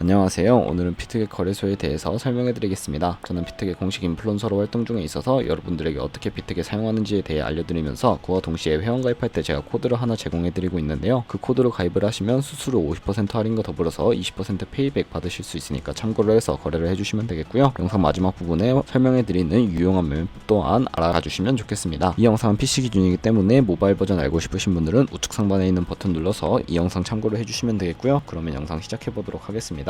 안녕하세요. 오늘은 비트겟 거래소에 대해서 설명해 드리겠습니다. 저는 비트겟 공식 인플루언서로 활동 중에 있어서 여러분들에게 어떻게 비트겟 사용하는지에 대해 알려드리면서 그와 동시에 회원 가입할 때 제가 코드를 하나 제공해 드리고 있는데요. 그 코드로 가입을 하시면 수수료 50% 할인과 더불어서 20% 페이백 받으실 수 있으니까 참고를 해서 거래를 해주시면 되겠고요. 영상 마지막 부분에 설명해 드리는 유용한 매매법 또한 알아가 주시면 좋겠습니다. 이 영상은 PC 기준이기 때문에 모바일 버전 알고 싶으신 분들은 우측 상단에 있는 버튼 눌러서 이 영상 참고를 해주시면 되겠고요. 그러면 영상 시작해 보도록 하겠습니다.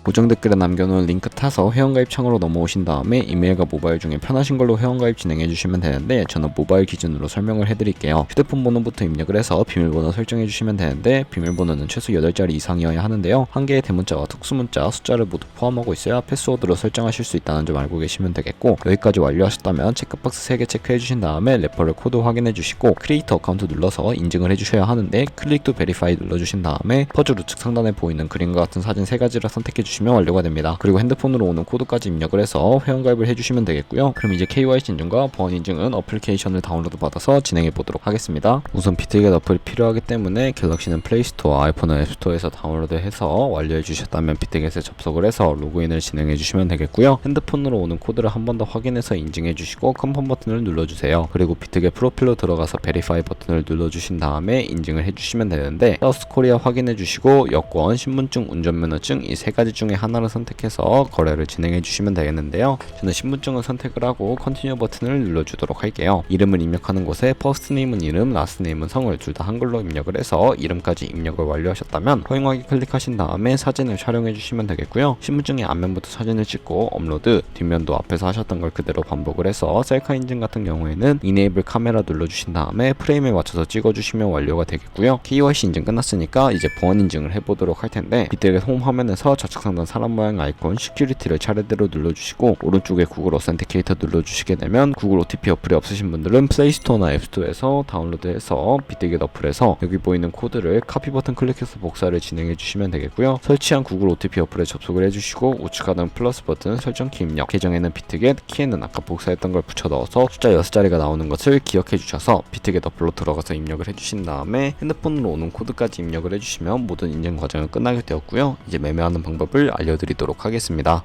고정 댓글에 남겨놓은 링크 타서 회원가입 창으로 넘어오신 다음에 이메일과 모바일 중에 편하신 걸로 회원가입 진행해 주시면 되는데, 저는 모바일 기준으로 설명을 해드릴게요. 휴대폰 번호부터 입력을 해서 비밀번호 설정해 주시면 되는데, 비밀번호는 최소 8자리 이상이어야 하는데요. 한 개의 대문자와 특수문자, 숫자를 모두 포함하고 있어야 패스워드로 설정하실 수 있다는 점 알고 계시면 되겠고, 여기까지 완료하셨다면 체크박스 3개 체크해 주신 다음에 레퍼럴 코드 확인해 주시고 크리에이터 어카운트 눌러서 인증을 해 주셔야 하는데, 클릭 투 베리파이 눌러 주신 다음에 퍼즐 우측 상단에 보이는 그림과 같은 사진 3가지를 선택해 주시면 완료가 됩니다. 그리고 핸드폰으로 오는 코드까지 입력을 해서 회원가입을 해주시면 되겠고요. 그럼 이제 KYC 인증과 보안 인증은 어플리케이션을 다운로드 받아서 진행해 보도록 하겠습니다. 우선 비트겟 어플이 필요하기 때문에 갤럭시는 플레이스토어, 아이폰은 앱스토어에서 다운로드해서 완료해 주셨다면 비트겟에 접속을 해서 로그인을 진행해 주시면 되겠고요. 핸드폰으로 오는 코드를 한 번 더 확인해서 인증해 주시고 컨펌 버튼을 눌러주세요. 그리고 비트겟 프로필로 들어가서 베리파이 버튼을 눌러주신 다음에 인증을 해주시면 되는데, 사우스코리아 확인해 주시고 여권, 신분증, 운전면허증 이 3가지 중에 하나를 선택해서 거래를 진행해 주시면 되겠는데요. 저는 신분증을 선택을 하고 컨티뉴 버튼을 눌러주도록 할게요. 이름을 입력하는 곳에 퍼스트 네임은 이름, 라스트 네임은 성을 둘 다 한글로 입력을 해서 이름까지 입력을 완료하셨다면 허용하기 클릭하신 다음에 사진을 촬영해 주시면 되겠고요. 신분증의 앞면부터 사진을 찍고 업로드, 뒷면도 앞에서 하셨던 걸 그대로 반복을 해서 셀카 인증 같은 경우에는 이네이블 카메라 눌러주신 다음에 프레임에 맞춰서 찍어주시면 완료가 되겠고요. KYC 인증 끝났으니까 이제 보안 인증을 해보도록 할 텐데, 비트겟 홈 화면에서 좌측 상단 사람 모양 아이콘 시큐리티를 차례대로 눌러주시고 오른쪽에 구글 어센티케이터 눌러주시게 되면, 구글 OTP 어플이 없으신 분들은 플레이스토어나 앱스토어에서 다운로드해서 비트겟 어플에서 여기 보이는 코드를 카피 버튼 클릭해서 복사를 진행해 주시면 되겠고요. 설치한 구글 OTP 어플에 접속을 해주시고 우측 하단 플러스 버튼 설정키 입력, 계정에는 비트겟, 키에는 아까 복사했던 걸 붙여 넣어서 숫자 6자리가 나오는 것을 기억해 주셔서 비트겟 어플로 들어가서 입력을 해주신 다음에 핸드폰으로 오는 코드까지 입력을 해주시면 모든 인증 과정은 끝나게 되었고요. 이제 매매하는 방법을 알려드리도록 하겠습니다.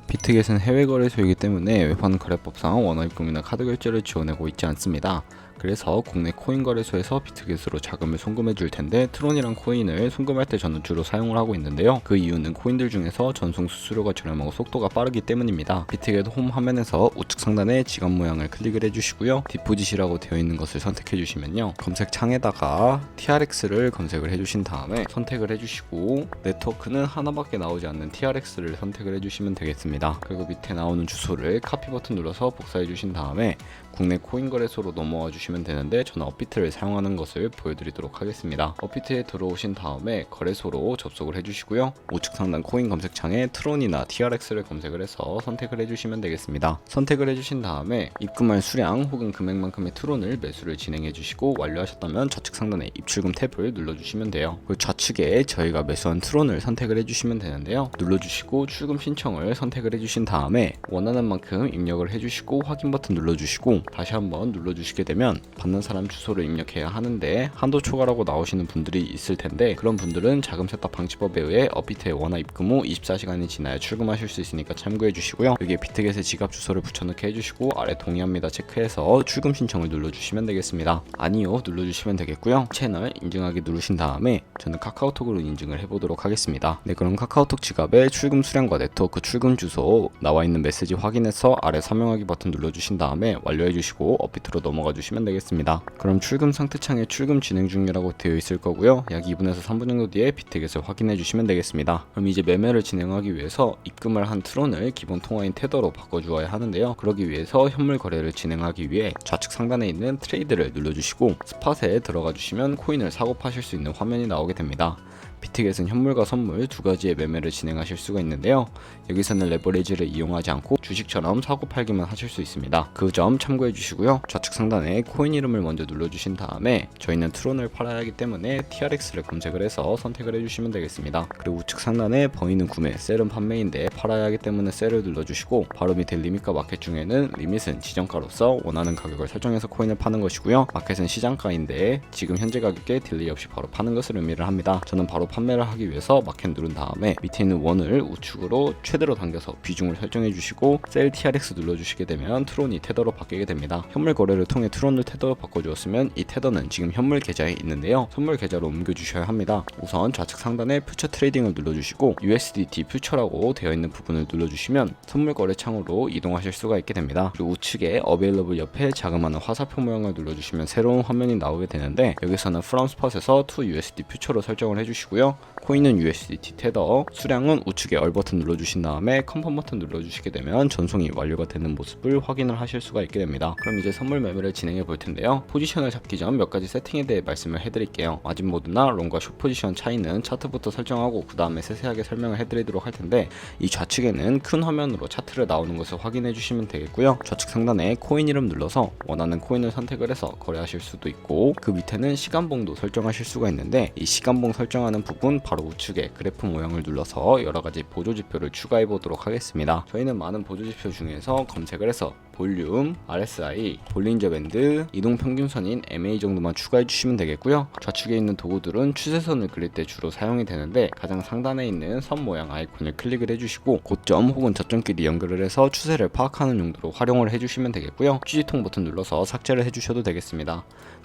비트겟은 해외 거래소이기 때문에 외환 거래법상 원화입금이나 카드 결제를 지원하고 있지 않습니다. 그래서 국내 코인 거래소에서 비트겟으로 자금을 송금해 줄 텐데, 트론이랑 코인을 송금할 때 저는 주로 사용을 하고 있는데요. 그 이유는 코인들 중에서 전송 수수료가 저렴하고 속도가 빠르기 때문입니다. 비트겟 홈 화면에서 우측 상단에 지갑 모양을 클릭을 해주시고요. 디포짓이라고 되어 있는 것을 선택해 주시면요, 검색 창에다가 TRX를 검색을 해주신 다음에 선택을 해주시고 네트워크는 하나밖에 나오지 않는 TRX를 선택을 해주시면 되겠습니다. 그리고 밑에 나오는 주소를 카피 버튼 눌러서 복사해 주신 다음에 국내 코인 거래소로 넘어와 주시면 되는데, 저는 업비트를 사용하는 것을 보여드리도록 하겠습니다. 업비트에 들어오신 다음에 거래소로 접속을 해주시고요. 우측 상단 코인 검색창에 트론이나 TRX를 검색을 해서 선택을 해주시면 되겠습니다. 선택을 해주신 다음에 입금할 수량 혹은 금액만큼의 트론을 매수를 진행해 주시고 완료하셨다면 좌측 상단에 입출금 탭을 눌러주시면 돼요. 그 좌측에 저희가 매수한 트론을 선택을 해주시면 되는데요. 눌러주시고 출금 신청을 선택을 해주신 다음에 원하는 만큼 입력을 해주시고 확인 버튼 눌러주시고 다시 한번 눌러주시게 되면 받는 사람 주소를 입력해야 하는데, 한도 초과라고 나오시는 분들이 있을 텐데, 그런 분들은 자금 세탁 방지법에 의해 업비트에 원화 입금 후 24시간이 지나야 출금하실 수 있으니까 참고해 주시고요. 여기에 비트겟에 지갑 주소를 붙여넣게 해주시고 아래 동의합니다 체크해서 출금 신청을 눌러주시면 되겠습니다. 아니요 눌러주시면 되겠고요. 채널 인증하기 누르신 다음에 저는 카카오톡으로 인증을 해보도록 하겠습니다. 네, 그럼 카카오톡 지갑에 출금 수량과 네트워크 출금 주소 나와 있는 메시지 확인해서 아래 서명하기 버튼 눌러주신 다음에 완료해 주시고 업비트로 넘어가 주시면 되겠습니다. 그럼 출금 상태 창에 출금 진행 중이라고 되어 있을 거고요. 약 2분에서 3분 정도 뒤에 비트겟을 확인해 주시면 되겠습니다. 그럼 이제 매매를 진행하기 위해서 입금을 한 트론을 기본 통화인 테더로 바꿔주어야 하는데요. 그러기 위해서 현물 거래를 진행하기 위해 좌측 상단에 있는 트레이드를 눌러주시고 스팟에 들어가 주시면 코인을 사고 파실 수 있는 화면이 나오게 됩니다. 비트겟은 현물과 선물 두 가지의 매매를 진행하실 수가 있는데요. 여기서는 레버리지를 이용하지 않고 주식처럼 사고 팔기만 하실 수 있습니다. 그 점 참고해 주시고요. 좌측 상단에 코인 코인 이름을 먼저 눌러주신 다음에 저희는 트론을 팔아야 하기 때문에 TRX를 검색을 해서 선택을 해주시면 되겠습니다. 그리고 우측 상단에 버이는 구매, 셀은 판매인데 팔아야 하기 때문에 셀을 눌러주시고 바로 밑에 리밋과 마켓 중에는 리밋은 지정가로서 원하는 가격을 설정해서 코인을 파는 것이고요. 마켓은 시장가인데 지금 현재 가격에 딜레이 없이 바로 파는 것을 의미를 합니다. 저는 바로 판매를 하기 위해서 마켓 누른 다음에 밑에 있는 원을 우측으로 최대로 당겨서 비중을 설정해 주시고 셀 TRX 눌러주시게 되면 트론이 테더로 바뀌게 됩니다. 현물 거래를 통해 트론을 테더로 바꿔주었으면 이 테더는 지금 현물 계좌에 있는데요. 선물 계좌로 옮겨주셔야 합니다. 우선 좌측 상단에 퓨처 트레이딩을 눌러주시고 USDT 퓨처라고 되어 있는 부분을 눌러주시면 선물 거래 창으로 이동하실 수가 있게 됩니다. 그리고 우측에 어베일러블 옆에 자그마한 화살표 모양을 눌러주시면 새로운 화면이 나오게 되는데 여기서는 프롬 스팟에서 to USD 퓨처로 설정을 해주시고요. 코인은 USDT 테더, 수량은 우측에 얼 버튼 눌러주신 다음에 컨펌 버튼 눌러주시게 되면 전송이 완료가 되는 모습을 확인을 하실 수가 있게 됩니다. 그럼 이제 선물 매매를 진행해 볼 텐데요. 포지션을 잡기 전 몇 가지 세팅에 대해 말씀을 해드릴게요. 마진 모드나 롱과 숏 포지션 차이는 차트부터 설정하고 그 다음에 세세하게 설명을 해드리도록 할 텐데 이 좌측에는 큰 화면으로 차트를 나오는 것을 확인해 주시면 되겠고요. 좌측 상단에 코인 이름 눌러서 원하는 코인을 선택을 해서 거래하실 수도 있고 그 밑에는 시간봉도 설정하실 수가 있는데 이 시간봉 설정하는 부분 바로 우측에 그래프 모양을 눌러서 여러가지 보조지표를 추가해 보도록 하겠습니다. 저희는 많은 보조지표 중에서 검색을 해서 볼륨, RSI, 볼린저 밴드, 이동평균선인 MA 정도만 추가해 주시면 되겠고요. 좌측에 있는 도구들은 추세선을 그릴 때 주로 사용이 되는데 가장 상단에 있는 선 모양 아이콘을 클릭을 해주시고 고점 혹은 저점끼리 연결을 해서 추세를 파악하는 용도로 활용을 해주시면 되겠고요. 휴지통 버튼 눌러서 삭제를 해주셔도 되겠습니다.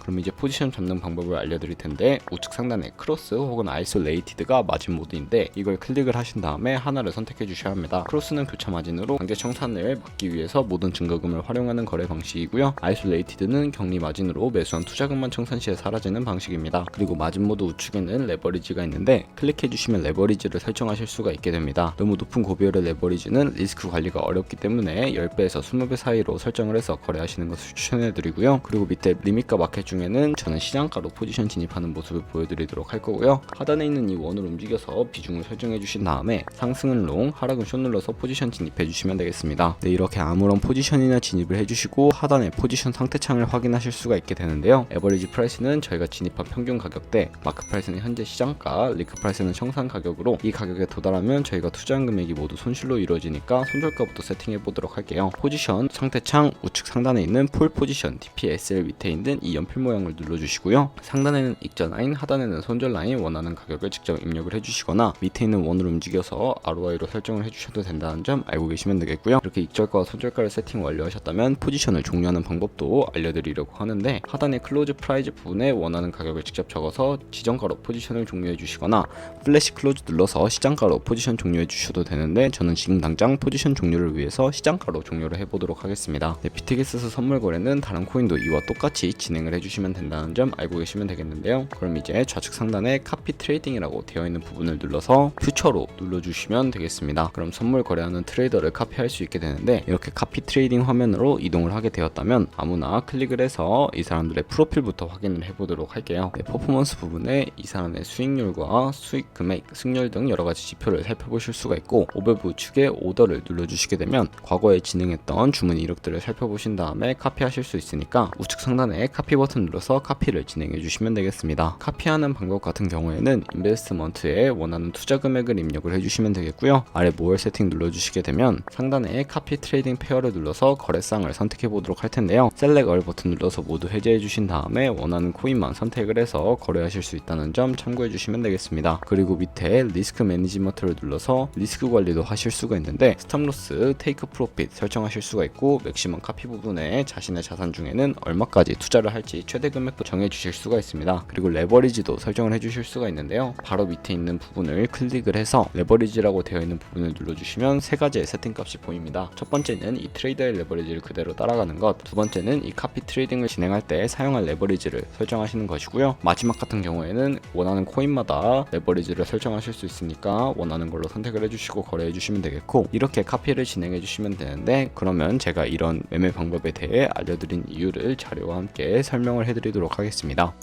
그럼 이제 포지션 잡는 방법을 알려드릴 텐데 우측 상단에 크로스 혹은 아이솔레이티드가 마진 모드인데 이걸 클릭을 하신 다음에 하나를 선택해 주셔야 합니다. 크로스는 교차 마진으로 강제 청산을 막기 위해서 모든 증거금을 활용하는 거래 방식이고요. 아이솔레이티드는 격리 마진으로 매수한 투자금만 청산 시에 사라지는 방식입니다. 그리고 마진 모드 우측에는 레버리지가 있는데 클릭해 주시면 레버리지를 설정하실 수가 있게 됩니다. 너무 높은 고비율의 레버리지는 리스크 관리가 어렵기 때문에 10배에서 20배 사이로 설정을 해서 거래하시는 것을 추천해 드리고요. 그리고 밑에 리밋과 마켓 중에는 저는 시장가로 포지션 진입하는 모습을 보여드리도록 할 거고요. 하단에 있는 이 원을 움직여서 비중을 설정해 주신 다음에 상승은 롱, 하락은 숏 눌러서 포지션 진입해 주시면 되겠습니다. 네, 이렇게 아무런 포지션이나 진입을 해주시고 하단에 포지션 상태창을 확인하실 수가 있게 되는데요. 에버리지 프라이스는 저희가 진입한 평균 가격대, 마크 프라이스는 현재 시장가, 리크 프라이스는 청산 가격으로 이 가격에 도달하면 저희가 투자한 금액이 모두 손실로 이루어지니까 손절가부터 세팅해 보도록 할게요. 포지션 상태창 우측 상단에 있는 폴 포지션 TPSL 밑에 있는 이 연필 모양을 눌러주시고요. 상단에는 익절 라인, 하단에는 손절 라인 원하는 가격을 직접 입력을 해주시거나 밑에 있는 원을 움직여서 ROI로 설정을 해주셔도 된다는 점 알고 계시면 되겠고요. 이렇게 익절가와 손절가를 세팅 완료하셨다면 포지션을 종료하는 방법도 알려드리려고 하는데 하단의 클로즈 프라이즈 부분에 원하는 가격을 직접 적어서 지정가로 포지션을 종료해 주시거나 플래시 클로즈 눌러서 시장가로 포지션 종료해 주셔도 되는데 저는 지금 당장 포지션 종료를 위해서 시장가로 종료를 해보도록 하겠습니다. 네, 비트기스스 선물 거래는 다른 코인도 이와 똑같이 진행을 해주시면 된다는 점 알고 계시면 되겠는데요. 그럼 이제 좌측 상단에 카피 트레이딩이라고 되어 있는 부분을 눌러서 퓨처로 눌러주시면 되겠습니다. 그럼 선물 거래하는 트레이더를 카피할 수 있게 되는데 이렇게 카피 트레이딩 화면으로 이동을 하게 되었다면 아무나 클릭을 해서 이 사람들의 프로필부터 확인을 해보도록 할게요. 네, 퍼포먼스 부분에 이 사람의 수익률과 수익 금액, 승률 등 여러가지 지표를 살펴보실 수가 있고 오버뷰 우측에 오더를 눌러주시게 되면 과거에 진행했던 주문 이력들을 살펴보신 다음에 카피하실 수 있으니까 우측 상단에 카피 버튼 눌러서 카피를 진행해 주시면 되겠습니다. 카피하는 방법 같은 경우에는 인베스트먼트에 원하는 투자 금액을 입력을 해주시면 되겠고요. 아래 모얼 세팅 눌러주시게 되면 상단에 카피 트레이딩 페어를 눌러서 거래상을 선택해 보도록 할 텐데요. 셀렉 얼 버튼 눌러서 모두 해제해 주신 다음에 원하는 코인만 선택을 해서 거래하실 수 있다는 점 참고해 주시면 되겠습니다. 그리고 밑에 리스크 매니지먼트를 눌러서 리스크 관리도 하실 수가 있는데 스탑로스, 테이크 프로핏 설정하실 수가 있고 맥시멈 카피 부분에 자신의 자산 중에는 얼마까지 투자를 할지 최대 금액도 정해 주실 수가 있습니다. 그리고 레버리지도 설정을 해 주실 수가 있는데요. 바로 밑에 있는 부분을 클릭을 해서 레버리지라고 되어 있는 부분을 눌러주시면 세 가지의 세팅 값이 보입니다. 첫 번째는 이 트레이더의 레버리지를 그대로 따라가는 것, 두 번째는 이 카피 트레이딩을 진행할 때 사용할 레버리지를 설정하시는 것이고요. 마지막 같은 경우에는 원하는 코인마다 레버리지를 설정하실 수 있으니까 원하는 걸로 선택을 해주시고 거래해 주시면 되겠고 이렇게 카피를 진행해 주시면 되는데 그러면 제가 이런 매매 방법에 대해 알려드린 이유를 자료와 함께 설명을 해드리도록 하겠습니다.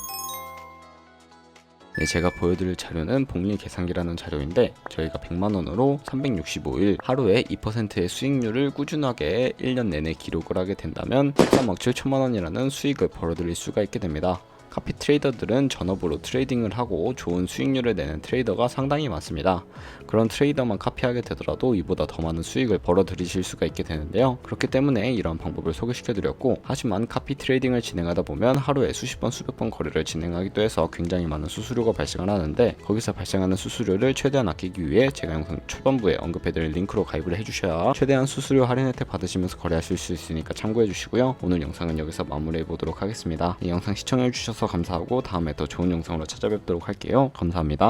네, 제가 보여드릴 자료는 복리 계산기라는 자료인데 저희가 100만원으로 365일 하루에 2%의 수익률을 꾸준하게 1년 내내 기록을 하게 된다면 13억 7천만원이라는 수익을 벌어들일 수가 있게 됩니다. 카피 트레이더들은 전업으로 트레이딩을 하고 좋은 수익률을 내는 트레이더가 상당히 많습니다. 그런 트레이더만 카피하게 되더라도 이보다 더 많은 수익을 벌어들이실 수가 있게 되는데요. 그렇기 때문에 이런 방법을 소개시켜드렸고, 하지만 카피 트레이딩을 진행하다 보면 하루에 수십 번 수백 번 거래를 진행하기도 해서 굉장히 많은 수수료가 발생을 하는데, 거기서 발생하는 수수료를 최대한 아끼기 위해 제가 영상 초반부에 언급해드릴 링크로 가입을 해주셔야 최대한 수수료 할인 혜택 받으시면서 거래하실 수 있으니까 참고해주시고요. 오늘 영상은 여기서 마무리해보도록 하겠습니다. 이 영상 시청해주셔서 감사하고 다음에 더 좋은 영상으로 찾아뵙도록 할게요. 감사합니다.